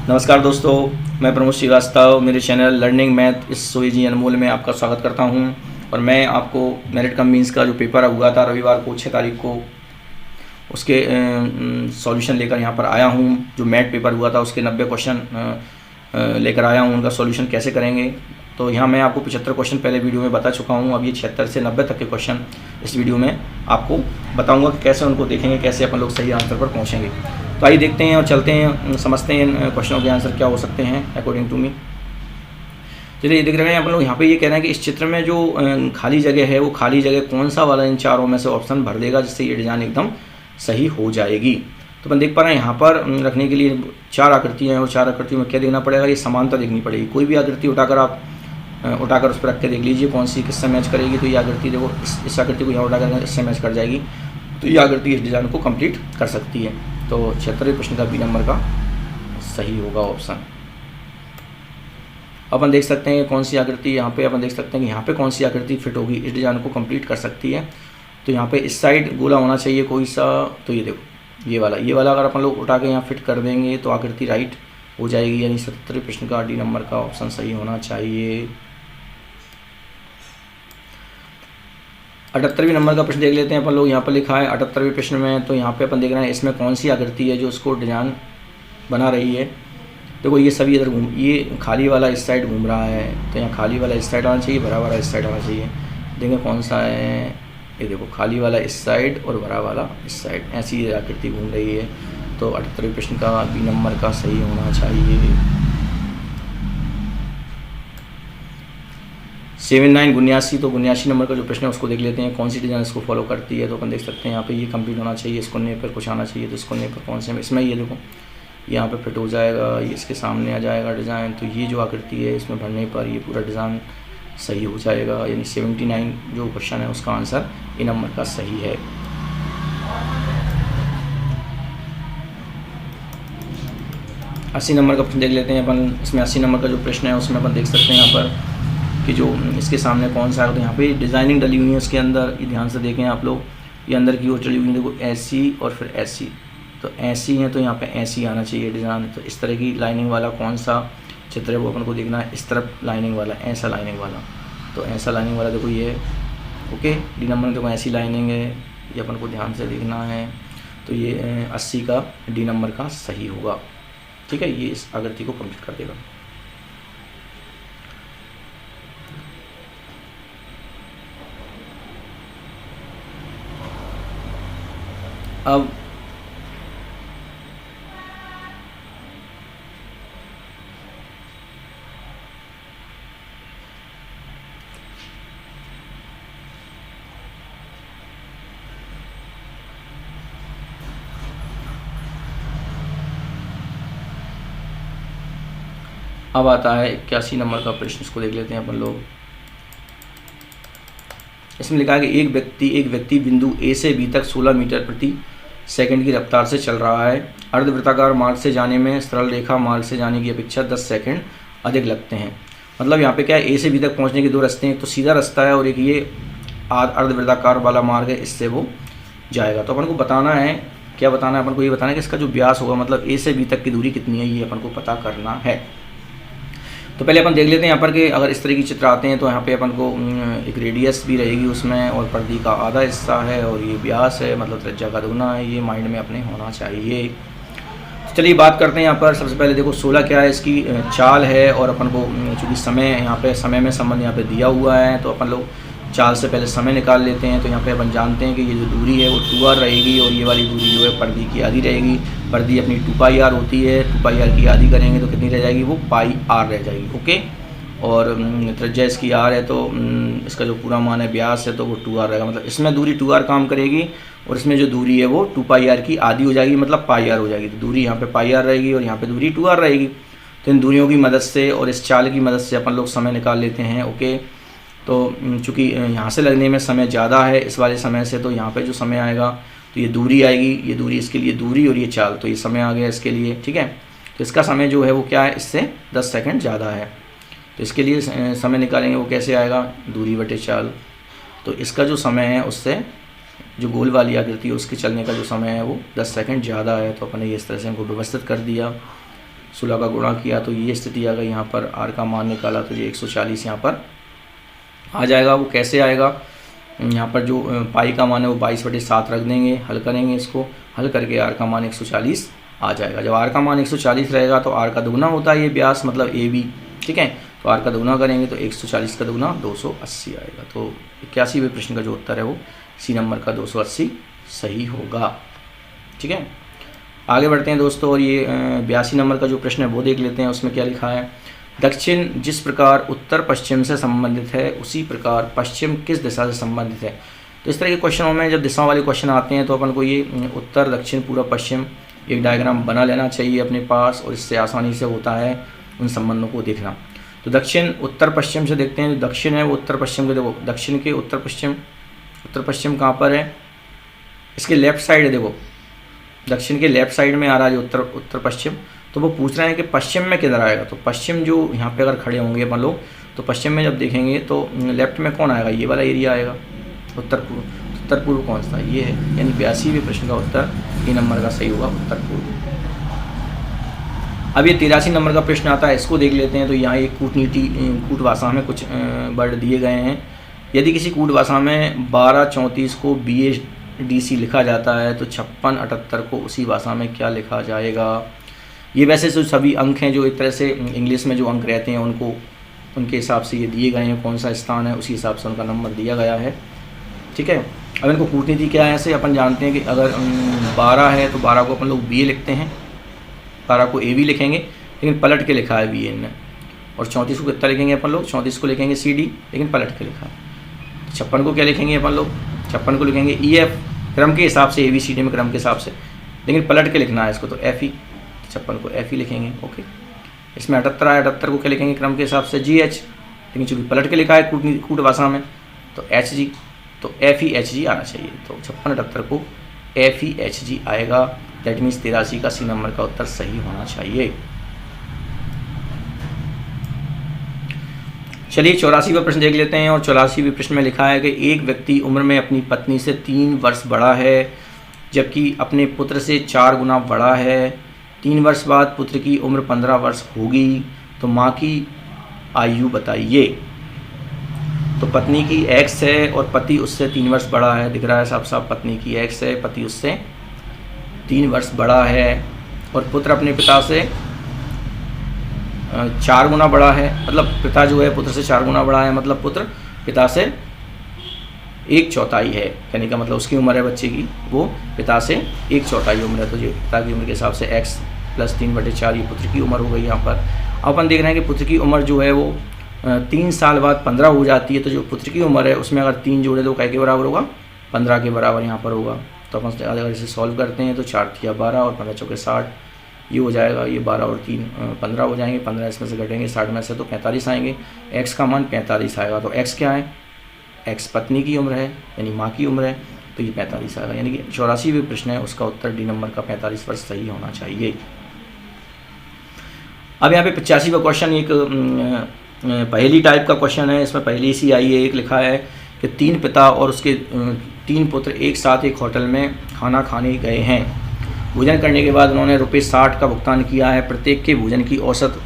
नमस्कार दोस्तों, मैं प्रमोद श्रीवास्तव मेरे चैनल लर्निंग मैथ इस सोईजी अनमोल में आपका स्वागत करता हूं। और मैं आपको मेरिट कम मीन्स का जो पेपर हुआ था रविवार को 6 तारीख को, उसके सॉल्यूशन लेकर यहां पर आया हूं। जो मैथ पेपर हुआ था उसके 90 क्वेश्चन लेकर आया हूं। उनका सॉल्यूशन कैसे करेंगे, तो यहाँ मैं आपको 75 क्वेश्चन पहले वीडियो में बता चुका हूँ। अब ये 76 से 90 तक के क्वेश्चन इस वीडियो में आपको बताऊँगा कि कैसे उनको देखेंगे, कैसे अपन लोग सही आंसर पर पहुँचेंगे। तो आइए देखते हैं और चलते हैं, समझते हैं इन क्वेश्चनों के आंसर क्या हो सकते हैं अकॉर्डिंग टू मी। चलिए देख रहे हैं अपन लोग, यहाँ पे ये कह रहे हैं कि इस चित्र में जो खाली जगह है वो खाली जगह कौन सा वाला इन चारों में से ऑप्शन भर देगा जिससे ये डिज़ाइन एकदम सही हो जाएगी। तो अपन देख पा रहे हैं यहाँ पर रखने के लिए 4 आकृतियाँ हैं और 4 आकृतियों में क्या देखना पड़ेगा, ये समानता देखनी पड़ेगी। कोई भी आकृति उठाकर उस पर रख के देख लीजिए कौन सी किससे मैच करेगी। तो ये आकृति देखो, इस आकृति को यहाँ उठाकर इससे मैच कर जाएगी, तो ये आकृति इस डिज़ाइन को कंप्लीट कर सकती है। तो 76वें प्रश्न का बी नंबर का सही होगा ऑप्शन। अपन देख सकते हैं कौन सी आकृति यहाँ पे, अपन देख सकते हैं कि यहाँ पे कौन सी आकृति फिट होगी, इस डिज़ाइन को कंप्लीट कर सकती है। तो यहाँ पे इस साइड गोला होना चाहिए कोई सा, तो ये देखो ये वाला अगर अपन लोग उठा के यहाँ फिट कर देंगे तो आकृति राइट हो जाएगी। यानी 77वें प्रश्न का डी नंबर का ऑप्शन सही होना चाहिए। 78वें नंबर का प्रश्न देख लेते हैं अपन लोग। यहाँ पर लिखा है 78वें प्रश्न में, तो यहाँ पे अपन देख रहे हैं इसमें कौन सी आकृति है जो उसको डिजाइन बना रही है। देखो ये सभी इधर ये खाली वाला इस साइड घूम रहा है, तो यहाँ खाली वाला इस साइड आना चाहिए, भरा वाला इस साइड आना चाहिए। देखें कौन सा है, ये देखो खाली वाला इस साइड और भरा वाला इस साइड, ऐसी आकृति घूम रही है। तो 78वें प्रश्न का बी नंबर का सही होना चाहिए। 79 79, तो 79 नंबर का जो प्रश्न है उसको देख लेते हैं कौन सी डिज़ाइन इसको फॉलो करती है। तो अपन देख सकते हैं यहाँ पे ये कंप्लीट होना चाहिए, इसको कोने पर कुछ आना चाहिए, तो इसको कोने पर कौन से इसमें ये देखो यहाँ पे फिट हो जाएगा, ये इसके सामने आ जाएगा डिज़ाइन। तो ये जो आकृति है इसमें भरने पर ये पूरा डिज़ाइन सही हो जाएगा। यानी 79 जो क्वेश्चन है उसका आंसर ए नंबर का सही है। 80 नंबर का प्रश्न देख लेते हैं अपन। इसमें 80 नंबर का जो प्रश्न है उसमें अपन देख सकते हैं यहाँ पर कि जो इसके सामने कौन सा है। तो यहाँ पे डिज़ाइनिंग डली हुई है उसके अंदर, ये ध्यान से देखें आप लोग, ये अंदर की ओर चली हुई है, देखो ऐसी और फिर ऐसी, तो ऐसी है तो यहाँ पे ऐसी आना चाहिए डिज़ाइन। तो इस तरह की लाइनिंग वाला कौन सा चित्र है वो अपन को देखना है। इस तरफ लाइनिंग वाला, ऐसा लाइनिंग वाला, तो ऐसा लाइनिंग वाला देखो ये ओके। डी नंबर में देखो ऐसी लाइनिंग है, ये अपन को ध्यान से देखना है। तो ये 80 का डी नंबर का सही होगा, ठीक है। ये इस आकृति को कंप्लीट कर देगा। अब आता है 81 नंबर का प्रश्न, इसको देख लेते हैं अपन लोग। इसमें लिखा है कि एक व्यक्ति बिंदु ए से बी तक 16 मीटर प्रति सेकंड की रफ्तार से चल रहा है। अर्धवृत्ताकार मार्ग से जाने में सरल रेखा मार्ग से जाने की अपेक्षा 10 सेकंड अधिक लगते हैं। मतलब यहाँ पे क्या है, ए से बी तक पहुँचने के 2 रास्ते हैं, एक तो सीधा रास्ता है और एक ये अर्धवृत्ताकार वाला मार्ग है, इससे वो जाएगा। तो अपन को बताना है, क्या बताना है अपन को, ये बताना है कि इसका जो व्यास होगा, मतलब ए से बी तक की दूरी कितनी है, ये अपन को पता करना है। तो पहले अपन देख लेते हैं यहाँ पर कि अगर इस तरह की चित्र आते हैं तो यहाँ पे अपन को एक रेडियस भी रहेगी उसमें, और परिधि का आधा हिस्सा है और ये व्यास है, मतलब त्रिज्या का दुगना है। ये माइंड में अपने होना चाहिए। तो चलिए बात करते हैं यहाँ पर। सबसे पहले देखो 16 क्या है, इसकी चाल है, और अपन को चूँकि समय यहाँ पे समय में संबंध यहाँ पे दिया हुआ है, तो अपन लोग चाल से पहले समय निकाल लेते हैं। तो यहाँ पे अपन जानते हैं कि ये जो दूरी है वो 2r रहेगी, और ये वाली दूरी जो है परिधि की आधी रहेगी। परिधि अपनी 2πr होती है, 2πr की आधी करेंगे तो कितनी रह जाएगी, वो πr रह जाएगी, ओके। और त्रिज्या इसकी r है, तो इसका जो पूरा मान है व्यास है, तो वो 2r रहेगा। मतलब इसमें दूरी 2r काम करेगी और इसमें जो दूरी है वो 2πr की आधी हो जाएगी, मतलब πr हो जाएगी। तो दूरी यहाँ पे πr रहेगी और यहाँ पे दूरी 2r रहेगी। तो इन दूरियों की मदद से और इस चाल की मदद से अपन लोग समय निकाल लेते हैं, ओके। तो चूँकि यहाँ से लगने में समय ज़्यादा है इस वाले समय से, तो यहाँ पे जो समय आएगा तो ये दूरी आएगी, ये दूरी इसके लिए दूरी और ये चाल, तो ये समय आ गया इसके लिए, ठीक है। तो इसका समय जो है वो क्या है, इससे 10 सेकंड ज़्यादा है। तो इसके लिए समय निकालेंगे, वो कैसे आएगा, दूरी बटे चाल। तो इसका जो समय है उससे जो गोल वाली आकृति है उसके चलने का जो समय है वो 10 सेकंड ज़्यादा है। तो अपने इस तरह से इनको व्यवस्थित कर दिया। 16 का गुणा किया तो ये स्थिति आ गई। यहाँ पर आर का मान निकाला तो ये 140 यहाँ पर आ जाएगा। वो कैसे आएगा, यहाँ पर जो पाई का मान है वो 22/7 रख देंगे, हल करेंगे, इसको हल करके आर का मान 140 आ जाएगा। जब आर का मान 140 रहेगा तो आर का दुगना होता है ये व्यास, मतलब ए बी, ठीक है। तो आर का दुगना करेंगे तो 140 का दुगना 280 आएगा। तो 81वें प्रश्न का जो उत्तर है वो सी नंबर का 280 सही होगा, ठीक है। आगे बढ़ते हैं दोस्तों, और ये 82 नंबर का जो प्रश्न है वो देख लेते हैं। उसमें क्या लिखा है, दक्षिण जिस प्रकार उत्तर पश्चिम से संबंधित है उसी प्रकार पश्चिम किस दिशा से संबंधित है। तो इस तरह के क्वेश्चनों में जब दिशाओं वाले क्वेश्चन आते हैं तो अपन को ये उत्तर दक्षिण पूर्व पश्चिम एक डायग्राम बना लेना चाहिए अपने पास, और इससे आसानी से होता है उन संबंधों को देखना। तो दक्षिण उत्तर पश्चिम से देखते हैं, जो दक्षिण है वो उत्तर पश्चिम के, देखो दक्षिण के उत्तर पश्चिम कहाँ पर है, इसके लेफ्ट साइड है। देखो दक्षिण के लेफ्ट साइड में आ रहा है उत्तर पश्चिम। तो वो पूछ रहे हैं कि पश्चिम में किधर आएगा। तो पश्चिम जो यहाँ पे अगर खड़े होंगे अपन लोग तो पश्चिम में जब देखेंगे तो लेफ्ट में कौन आएगा, ये वाला एरिया आएगा, उत्तर पूर्व कौन सा, ये है। यानी 82वें प्रश्न का उत्तर ए नंबर का सही होगा, उत्तर पूर्व। अब ये 83 नंबर का प्रश्न आता है, इसको देख लेते हैं। तो यहाँ एक कूट भाषा में कुछ वर्ड दिए गए हैं। यदि किसी कूट भाषा में 1234 को BADC लिखा जाता है तो 5678 को उसी भाषा में क्या लिखा जाएगा। ये वैसे जो सभी अंक हैं जो एक तरह से इंग्लिश में जो अंक रहते हैं उनके हिसाब से ये दिए गए हैं, कौन सा स्थान है उसी हिसाब से उनका नंबर दिया गया है, ठीक है। अब इनको कूटनीति क्या है, ऐसे अपन जानते हैं कि अगर 12 है तो 12 को अपन लोग BA लिखते हैं, 12 को AB लिखेंगे, लेकिन पलट के लिखा है BN ने। और 34 को कितना लिखेंगे अपन लोग, 34 को लिखेंगे CD, लेकिन पलट के लिखा है। 56 को क्या लिखेंगे अपन लोग, 56 को लिखेंगे EF क्रम के हिसाब से, ABCD में क्रम के हिसाब से, लेकिन पलट के लिखना है इसको, तो FE, 56 को FE लिखेंगे, ओके। इसमें 78 है, 78 को क्या लिखेंगे क्रम के हिसाब से GH, लेकिन चूँकि पलट के लिखा है कूट भाषा में तो HG, तो FEHG आना चाहिए। तो 56-78 को FEHG आएगा। दैट मीन्स 83 का सी नंबर का उत्तर सही होना चाहिए। चलिए 84वां प्रश्न देख लेते हैं। और 84वें प्रश्न में लिखा है कि एक व्यक्ति उम्र में अपनी पत्नी से 3 वर्ष बड़ा है जबकि अपने पुत्र से 4 गुना बड़ा है। 3 वर्ष बाद पुत्र की उम्र 15 वर्ष होगी, तो माँ की आयु बताइए। तो पत्नी की X है और पति उससे 3 वर्ष बड़ा है, दिख रहा है साफ साफ, पत्नी की X है, पति उससे 3 वर्ष बड़ा है, और पुत्र अपने पिता से 4 गुना बड़ा है। मतलब पिता जो है पुत्र से 4 गुना बड़ा है, मतलब पुत्र पिता से 1/4 है, कहने का मतलब उसकी उम्र है बच्चे की वो पिता से 1/4 उम्र है। तो ये पिता की उम्र के हिसाब से X + 3/4 ये पुत्र की उम्र हो गई। यहाँ पर अपन देख रहे हैं कि पुत्र की उम्र जो है वो 3 साल बाद 15 हो जाती है। तो जो पुत्र की उम्र है उसमें अगर 3 जोड़े तो कै के बराबर होगा, 15 के बराबर यहाँ पर होगा। तो अपन अगर इसे सॉल्व करते हैं तो 4 × 12 और 15 × 4 = 60, ये हो जाएगा। ये 12 और 3 15 हो जाएंगे, 15 इसमें से घटेंगे 60 में से तो 45 आएंगे। X का मान 45 आएगा। तो X क्या है, X पत्नी की उम्र है यानी माँ की उम्र है, तो ये 45 आएगा। यानी कि 84वें प्रश्न है उसका उत्तर डी नंबर का 45 वर्ष सही होना चाहिए। अब यहाँ पे 85वां क्वेश्चन एक पहेली टाइप का क्वेश्चन है। इसमें पहली सी आई है, एक लिखा है कि 3 पिता और उसके 3 पुत्र एक साथ एक होटल में खाना खाने गए हैं। भोजन करने के बाद उन्होंने ₹60 का भुगतान किया है। प्रत्येक के भोजन की औसत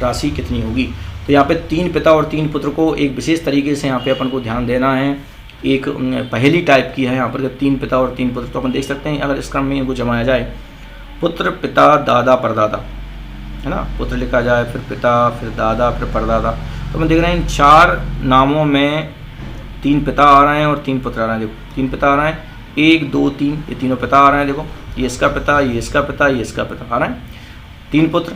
राशि कितनी होगी। तो यहाँ पे 3 पिता और 3 पुत्र को एक विशेष तरीके से यहाँ पे अपन को ध्यान देना है। एक पहेली टाइप की है यहाँ पर, 3 पिता और 3 पुत्र। तो अपन देख सकते हैं अगर इस क्रम में इनको जमाया जाए, पुत्र पिता दादा परदादा, है ना, पुत्र लिखा जाए फिर पिता फिर दादा फिर परदादा। तो हम देख रहे हैं इन 4 नामों में 3 पिता आ रहे हैं और 3 पुत्र आ रहे हैं। देखो 3 पिता आ रहे हैं, 1 2 3, ये तीनों पिता आ रहे हैं। देखो ये इसका पिता, ये इसका पिता, ये इसका पिता आ रहे हैं। 3 पुत्र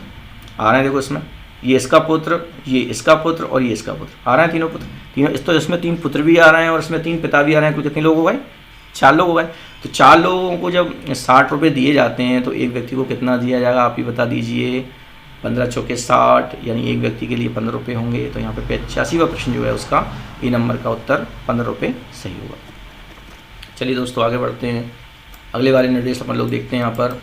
आ रहे हैं, देखो इसमें ये इसका पुत्र, ये इसका पुत्र और ये इसका पुत्र आ रहे हैं। तीनों पुत्र, तीनों इस तो इसमें 3 पुत्र भी आ रहे हैं और इसमें 3 पिता भी आ रहे हैं। कुल कितने लोग हो गए, 4 लोग हो गए। तो 4 लोगों को जब 60 रुपये दिए जाते हैं तो एक व्यक्ति को कितना दिया जाएगा, आप ही बता दीजिए। 15 × 60 यानी एक व्यक्ति के लिए 15 रुपये होंगे। तो यहाँ पे 85वां प्रश्न जो है उसका ए नंबर का उत्तर 15 रुपये सही होगा। चलिए दोस्तों आगे बढ़ते हैं, अगले वाले निर्देश अपन लोग देखते हैं यहाँ पर,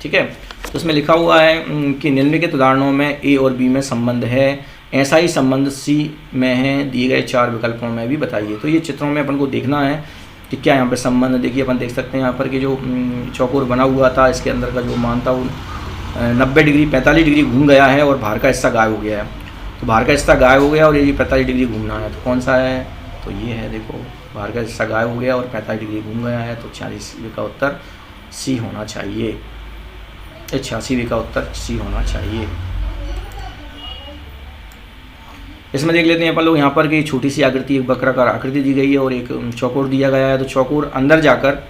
ठीक है। तो इसमें लिखा हुआ है कि निम्नलिखित उदाहरणों में ए और बी में संबंध है, ऐसा ही संबंध सी में है, दिए गए 4 विकल्पों में भी बताइए। तो ये चित्रों में अपन को देखना है कि क्या यहाँ पे संबंध। देखिए अपन देख सकते हैं यहाँ पर कि जो चौकोर बना हुआ था इसके अंदर का जो मान था वो 90 डिग्री 45 डिग्री घूम गया है और बाहर का हिस्सा गायब हो गया है। तो बाहर का हिस्सा गायब हो गया और ये 45 डिग्री घूमना है, तो कौन सा है? तो ये है, देखो बाहर का हिस्सा गायब हो गया और 45 डिग्री घूम गया है, तो 46वीं का उत्तर सी होना चाहिए। 86वीं का उत्तर सी होना चाहिए। इसमें देख लेते हैं अपन लोग यहाँ पर कि छोटी सी आकृति, एक वक्राकार आकृति दी गई है और एक चौकोर दिया गया है। तो चौकोर अंदर जाकर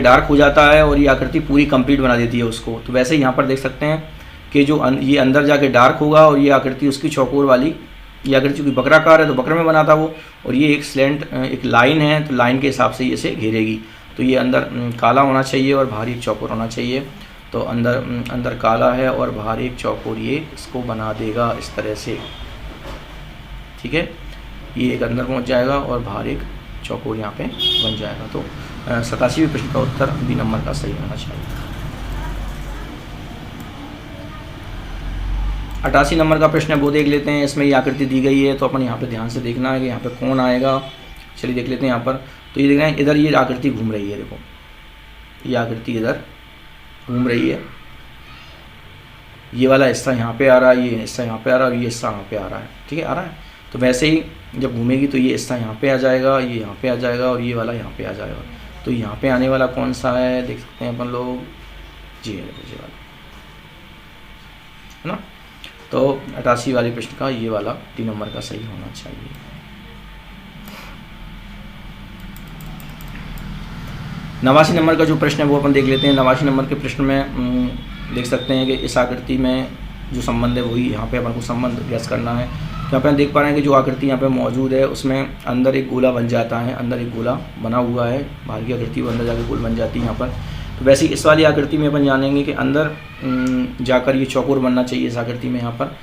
डार्क हो जाता है और ये आकृति पूरी कंप्लीट बना देती है उसको। तो वैसे यहाँ पर देख सकते हैं कि जो ये अंदर जाके डार्क होगा और ये आकृति उसकी चौकोर वाली, ये आकृति चूँकि वक्राकार है तो वक्र में बना था वो, और ये एक स्लेंट एक लाइन है, तो लाइन के हिसाब से ये इसे घेरेगी। तो ये अंदर काला होना चाहिए और बाहर एक चौकोर होना चाहिए। तो अंदर काला है और बाहर एक चौकोर, ये इसको बना देगा इस तरह से, ठीक है। ये एक अंदर पहुंच जाएगा और बाहर एक चौकोर यहाँ पे बन जाएगा। तो 87वें प्रश्न का उत्तर बी नंबर का सही होना चाहिए। 88 नंबर का प्रश्न है, वो देख लेते हैं। इसमें ये आकृति दी गई है, तो अपन यहाँ पे ध्यान से देखना है कि यहाँ पे कौन आएगा। चलिए देख लेते हैं यहाँ पर। तो ये देख रहे हैं, इधर ये आकृति घूम रही है, देखो ये आकृति इधर घूम रही है। ये वाला हिस्सा यहाँ पे आ रहा है, ये हिस्सा यहाँ पे आ रहा है और ये हिस्सा यहाँ पे आ रहा है, ठीक है, आ रहा है। तो वैसे ही जब घूमेगी तो ये हिस्सा यहाँ पे आ जाएगा, ये यहाँ पे आ जाएगा और ये वाला यहाँ पे आ जाएगा। तो यहाँ पे आने वाला कौन सा है, देख सकते हैं अपन लोग, जी है, ये वाला है ना। तो 88 वाले प्रश्न का ये वाला डी नंबर का सही होना चाहिए। 89 नंबर का जो प्रश्न है वो अपन देख लेते हैं। 89 नंबर के प्रश्न में देख सकते हैं कि इस आकृति में जो संबंध है वही यहाँ पे अपन को संबंध ज्ञात करना है। तो यहाँ पे हम देख पा रहे हैं कि जो आकृति यहाँ पे मौजूद है उसमें अंदर एक गोला बन जाता है, अंदर एक गोला बना हुआ है, बाहर की आकृति वो अंदर जाकर गोल बन जाती है यहाँ पर। तो वैसे इस वाली आकृति में अपन जानेंगे कि अंदर जाकर ये चौकोर बनना चाहिए इस आकृति में यहाँ पर।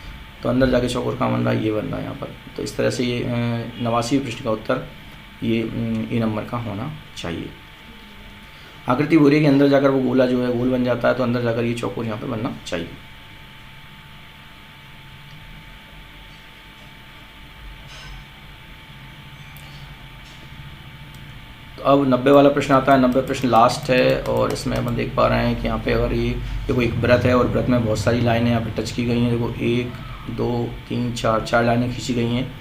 तो अंदर जाके चौकोर कहाँ बन रहा है, ये बन रहा है यहाँ पर। तो इस तरह से ये 89वें प्रश्न का उत्तर ये ए नंबर का होना चाहिए। आकृति बोल रही है कि अंदर जाकर वो गोला जो है गोल बन जाता है, तो अंदर जाकर ये चौकोर यहाँ पे बनना चाहिए। तो अब 90 वाला प्रश्न आता है। 90 प्रश्न लास्ट है और इसमें अपन देख पा रहे हैं कि यहाँ पे अगर ये देखो एक व्रत है और व्रत में बहुत सारी लाइनें यहाँ पे टच की गई हैं। देखो 1 2 3 4 लाइनें खींची गई हैं।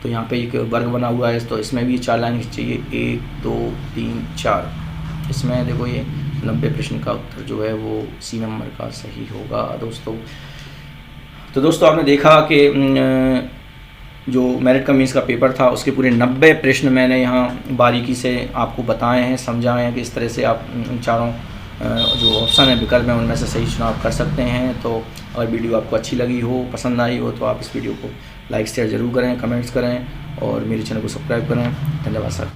तो यहाँ पे एक वर्ग बना हुआ है, तो इसमें भी 4 लाइनें खींची चाहिए, 1 2 3 4। इसमें देखो ये 90 प्रश्न का उत्तर जो है वो सी नंबर का सही होगा दोस्तों। तो दोस्तों आपने देखा कि जो मेरिट कम मीन्स का पेपर था उसके पूरे 90 प्रश्न मैंने यहाँ बारीकी से आपको बताए हैं, समझाए हैं कि इस तरह से आप चारों जो ऑप्शन है विकल्प हैं उनमें से सही चुनाव कर सकते हैं। तो अगर वीडियो आपको अच्छी लगी हो, पसंद आई हो, तो आप इस वीडियो को लाइक शेयर ज़रूर करें, कमेंट्स करें और मेरे चैनल को सब्सक्राइब करें। धन्यवाद सर।